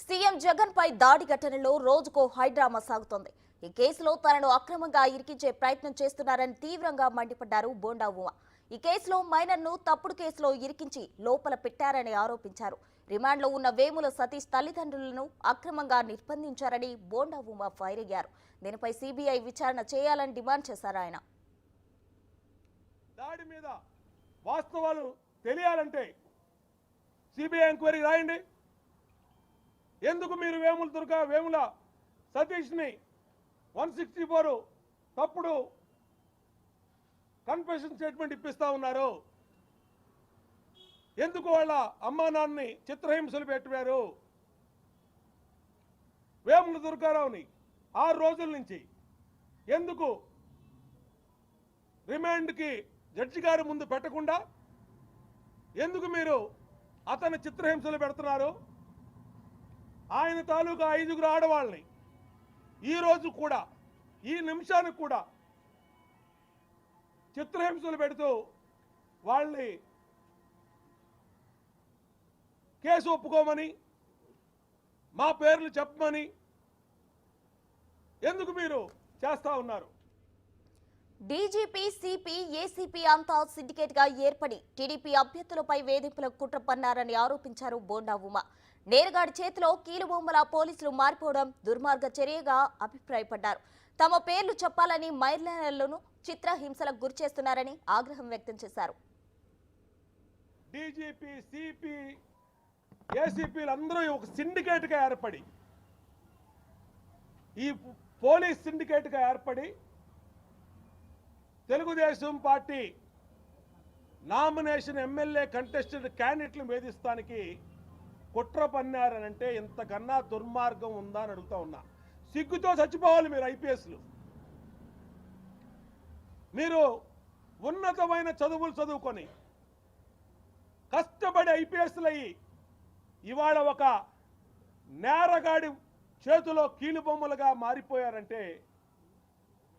CM Jagan పై దాడి ఘటనలో రోజుకో హైడ్రామా సాగుతోంది. ఈ కేసులో తనను అక్రమంగా ఇరికించే ప్రయత్నం చేస్తున్నారని తీవ్రంగా మండిపడ్డారు బోండా ఉమ. ఈ కేసులో మైనర్ను తప్పుడు కేసులో ఇరికించి లోపల పెట్టారని ఆరోపించారు. రిమాండ్లో ఉన్న వేముల సతీష్ తల్లిదండ్రులను అక్రమంగా నిర్బంధించారని బోండా ఉమ ఫైర్ అయ్యారు. దీనిపై సిబిఐ విచారణ చేయాలని డిమాండ్ చేశారు ఆయన. దాడి మీద వాస్తవాలు తెలియాలంటే సిబిఐ ఎంక్వైరీ రాయండి. ఎందుకు మీరు వేముల సతీష్ని 164 తప్పుడు కన్ఫెషన్ స్టేట్మెంట్ ఇప్పిస్తా ఉన్నారు? ఎందుకు వాళ్ళ అమ్మా నాన్నని చిత్రహింసలు పెట్టారు? వేముల దుర్గారావుని 6 రోజుల నుంచి ఎందుకు రిమాండ్కి జడ్జి గారి ముందు పెట్టకుండా ఎందుకు మీరు అతని చిత్రహింసలు పెడుతున్నారు? ఆయన తాలూకా 5 ఆడవాళ్ళని ఈ రోజు కూడా ఈ నిమిషానికి కూడా చిత్రహింసలు పెడుతూ వాళ్ళని కేసు ఒప్పుకోమని మా పేర్లు చెప్పమని ఎందుకు మీరు చేస్తా ఉన్నారు? డీజీపీ, సిపి, ఏసీపీ అంతా సిండికేట్ గా ఏర్పడి టీడీపీ అభ్యర్థులపై వేధింపులకు కుట్ర పన్నారని ఆరోపించారు బోండా ఉమ. నేరగాడి చేతిలో కీలుబొమ్మల పోలీసులు మారిపోవడం దుర్మార్గ చర్యగా అభిప్రాయపడ్డారు. తమ పేర్లు చెప్పాలని మహిళలను చిత్రహింసలకు గురిచేస్తున్నారని ఆగ్రహం వ్యక్తం చేశారు. డీజీపీ, సిపి, ఏసీపీలు అందరూ ఒక సిండికేట్ గా ఏర్పడి ఈ పోలీస్ సిండికేట్ గా ఏర్పడి Telugudesam party nomination MLA contested క్యాండిడేట్లను వేధిస్తానికి కుట్ర పన్నారనంటే ఇంతకన్నా దుర్మార్గం ఉందా అని అడుగుతా ఉన్నా. సిగ్గుతో చచ్చిపోవాలి మీరు ఐపీఎస్లు. మీరు ఉన్నతమైన చదువులు చదువుకొని కష్టపడి ఐపీఎస్లు అయ్యి ఇవాళ ఒక నేరగాడి చేతిలో కీలుబొమ్మలుగా మారిపోయారంటే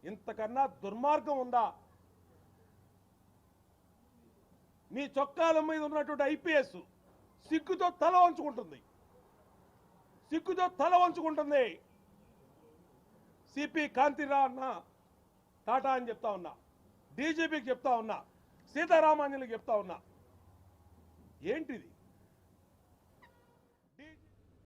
ఇంతకన్నా దుర్మార్గం ఉందా? మీ చొక్కాల మీద ఉన్నటువంటి ఐపీఎస్ సిగ్గుతో తల వంచుకుంటుంది. సిపి కాంతిరా అన్న టాటా అని చెప్తా ఉన్నా, డీజీపీకి చెప్తా ఉన్నా, సీతారామాంజలికి చెప్తా ఉన్నా. ఏంటిది?